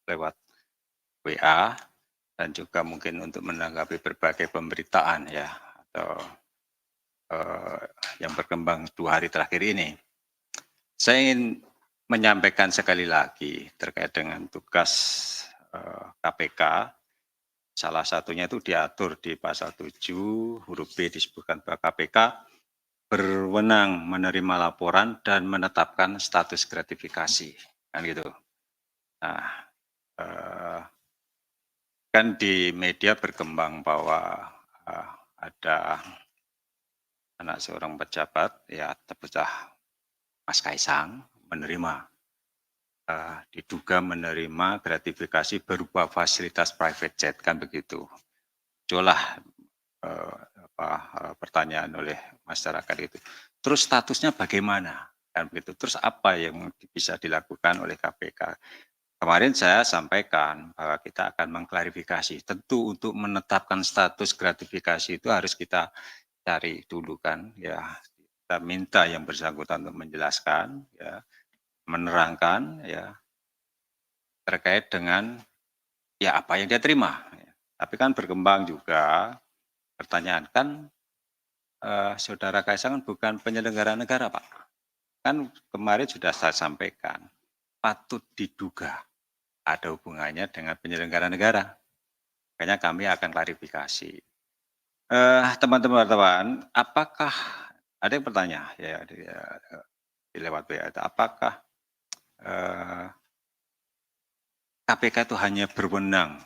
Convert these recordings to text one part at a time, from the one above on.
lewat WA dan juga mungkin untuk menanggapi berbagai pemberitaan ya atau yang berkembang 2 hari terakhir ini. Saya ingin menyampaikan sekali lagi terkait dengan tugas KPK. Salah satunya itu diatur di pasal 7 huruf B disebutkan bahwa KPK berwenang menerima laporan dan menetapkan status gratifikasi, kan gitu. Nah, kan di media berkembang bahwa ada anak seorang pejabat, ya terpecah Mas Kaisang menerima, diduga menerima gratifikasi berupa fasilitas private jet, kan begitu. Itulah pertanyaan oleh masyarakat itu. Terus statusnya bagaimana? Kan begitu. Terus apa yang bisa dilakukan oleh KPK? Kemarin saya sampaikan bahwa kita akan mengklarifikasi. Tentu untuk menetapkan status gratifikasi itu harus kita cari dulu kan, ya. Kita minta yang bersangkutan untuk menjelaskan, ya, menerangkan, ya, terkait dengan ya apa yang dia terima. Tapi kan berkembang juga pertanyaan kan Saudara Kaisang bukan penyelenggara negara, Pak. Kan kemarin sudah saya sampaikan, patut diduga ada hubungannya dengan penyelenggara negara. Makanya kami akan klarifikasi. Teman-teman wartawan, apakah ada yang bertanya ya di lewat WA itu, apakah KPK itu hanya berwenang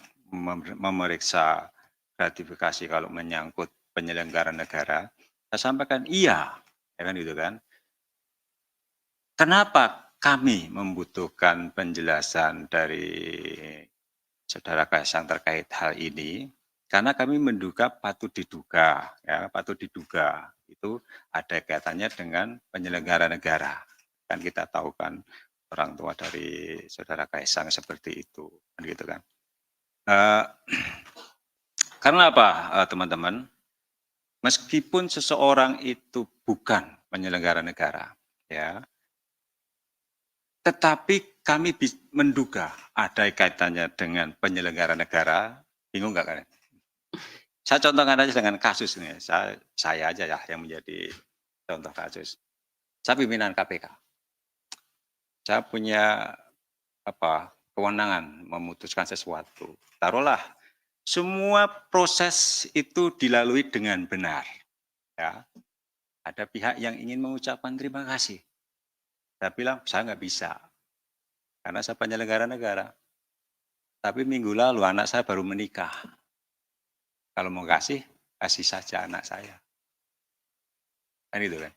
memeriksa gratifikasi kalau menyangkut penyelenggara negara? Saya sampaikan iya, ya kan gitu kan. Kenapa kami membutuhkan penjelasan dari Saudara Kaisang terkait hal ini? Karena kami menduga patut diduga, ya patut diduga itu ada kaitannya dengan penyelenggara negara. Kan kita tahu kan orang tua dari Saudara Kaisang seperti itu, kan gitu kan. Karena apa, teman-teman? Meskipun seseorang itu bukan penyelenggara negara, ya, tetapi kami menduga ada kaitannya dengan penyelenggara negara. Bingung nggak kalian? Saya contohkan aja dengan kasus ini. Saya aja ya yang menjadi contoh kasus. Saya pimpinan KPK. Saya punya kewenangan memutuskan sesuatu. Taruhlah semua proses itu dilalui dengan benar. Ya, ada pihak yang ingin mengucapkan terima kasih. Saya bilang saya nggak bisa karena saya penyelenggara negara. Tapi minggu lalu anak saya baru menikah. Kalau mau kasih saja anak saya. Kan itu kan.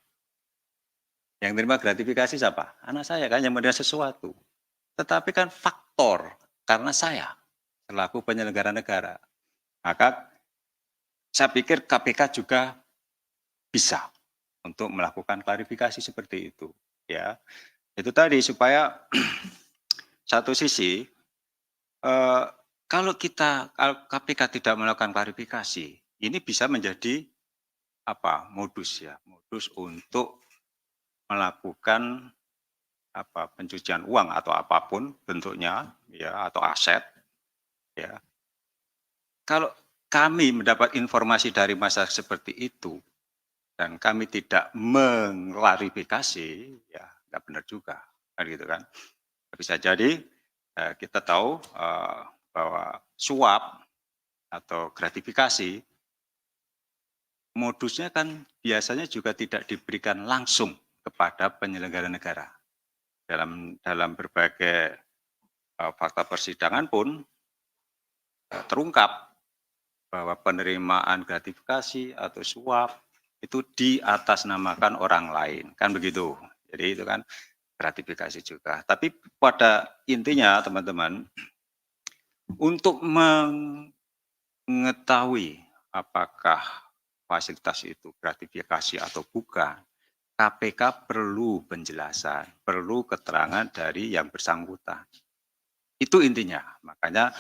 Yang terima gratifikasi siapa? Anak saya kan yang menerima sesuatu. Tetapi kan faktor karena saya selaku penyelenggara negara. Maka saya pikir KPK juga bisa untuk melakukan klarifikasi seperti itu. Ya, itu tadi supaya satu sisi kalau KPK tidak melakukan klarifikasi, ini bisa menjadi modus untuk melakukan pencucian uang atau apapun bentuknya, ya, atau aset, ya. Kalau kami mendapat informasi dari masyarakat seperti itu dan kami tidak mengklarifikasi, ya nggak benar juga, kan gitu kan. Bisa jadi kita tahu bahwa suap atau gratifikasi modusnya kan biasanya juga tidak diberikan langsung kepada penyelenggara negara. Dalam berbagai fakta persidangan pun terungkap bahwa penerimaan gratifikasi atau suap itu diatasnamakan orang lain, kan begitu. Jadi itu kan gratifikasi juga. Tapi pada intinya teman-teman, untuk mengetahui apakah fasilitas itu gratifikasi atau bukan, KPK perlu penjelasan, perlu keterangan dari yang bersangkutan. Itu intinya. Makanya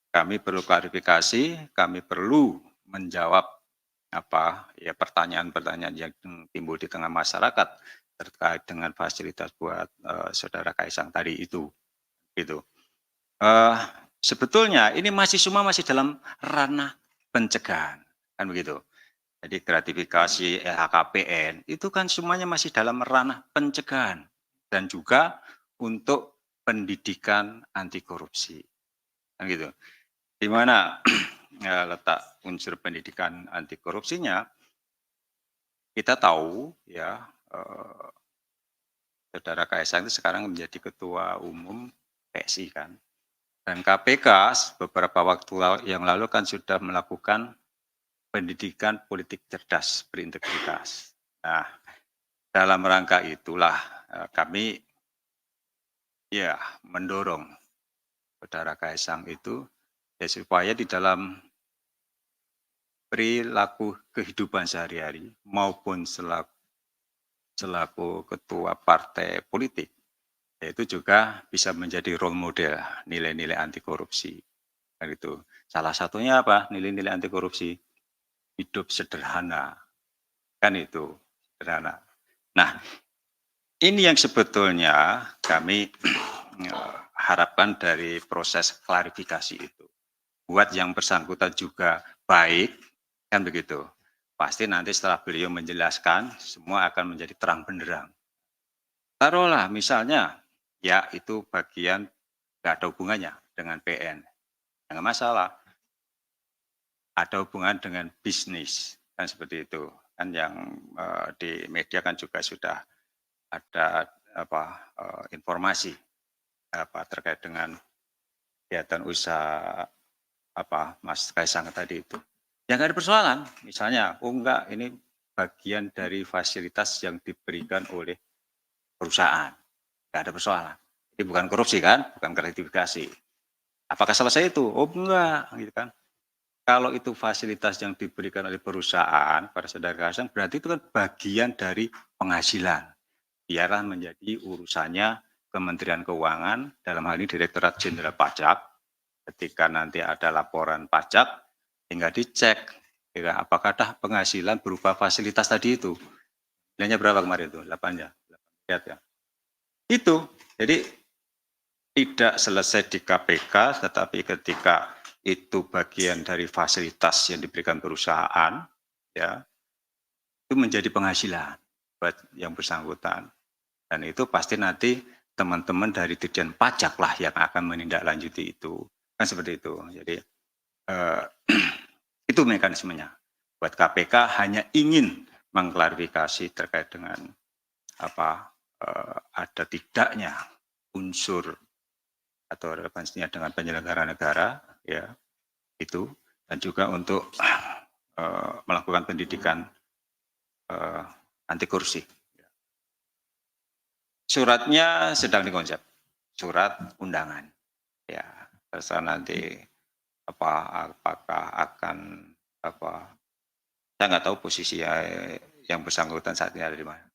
kami perlu klarifikasi, kami perlu menjawab pertanyaan-pertanyaan yang timbul di tengah masyarakat terkait dengan fasilitas buat Saudara Kaisang tadi itu. Gitu. Eee, sebetulnya ini semua masih dalam ranah pencegahan, kan begitu. Jadi gratifikasi, LHKPN, itu kan semuanya masih dalam ranah pencegahan dan juga untuk pendidikan anti korupsi, kan gitu. Di mana, letak unsur pendidikan anti korupsinya, kita tahu ya, Saudara Kaisang itu sekarang menjadi ketua umum PSI kan. Dan KPK beberapa waktu yang lalu kan sudah melakukan pendidikan politik cerdas berintegritas. Nah, dalam rangka itulah kami ya mendorong Saudara Kaisang itu ya supaya di dalam perilaku kehidupan sehari-hari maupun selaku ketua partai politik, yaitu juga bisa menjadi role model nilai-nilai anti korupsi. Kan itu. Salah satunya apa? Nilai-nilai anti korupsi. Hidup sederhana. Kan itu, sederhana. Nah, ini yang sebetulnya kami harapkan dari proses klarifikasi itu. Buat yang bersangkutan juga baik, kan begitu. Pasti nanti setelah beliau menjelaskan, semua akan menjadi terang benderang. Taruhlah misalnya, ya itu bagian nggak ada hubungannya dengan PN. Jangan masalah. Ada hubungan dengan bisnis, kan seperti itu. Kan yang di media kan juga sudah ada informasi terkait dengan kegiatan usaha Mas Kaisang tadi itu. Ya nggak ada persoalan. Misalnya, oh enggak, ini bagian dari fasilitas yang diberikan oleh perusahaan. Nggak ada persoalan. Ini bukan korupsi kan, bukan gratifikasi. Apakah selesai itu? Oh enggak, gitu kan. Kalau itu fasilitas yang diberikan oleh perusahaan pada Saudara Kaisang, berarti itu kan bagian dari penghasilan. Biarlah menjadi urusannya Kementerian Keuangan, dalam hal ini Direktorat Jenderal Pajak. Ketika nanti ada laporan pajak, tinggal dicek ya, apakah ada penghasilan berupa fasilitas tadi itu. Nilainya berapa kemarin itu? 8 ya? 8 miliar ya. Itu. Jadi tidak selesai di KPK, tetapi ketika itu bagian dari fasilitas yang diberikan perusahaan, ya, itu menjadi penghasilan buat yang bersangkutan. Dan itu pasti nanti teman-teman dari Dirjen Pajak lah yang akan menindaklanjuti itu. Kan seperti itu. Jadi itu mekanismenya. Buat KPK hanya ingin mengklarifikasi terkait dengan ada tidaknya unsur atau relevansinya dengan penyelenggara negara, ya itu, dan juga untuk melakukan pendidikan anti korupsi. Suratnya sedang dikonsep, surat undangan. Ya, terserah nanti apakah akan saya nggak tahu posisi yang bersangkutan saat ini ada di mana.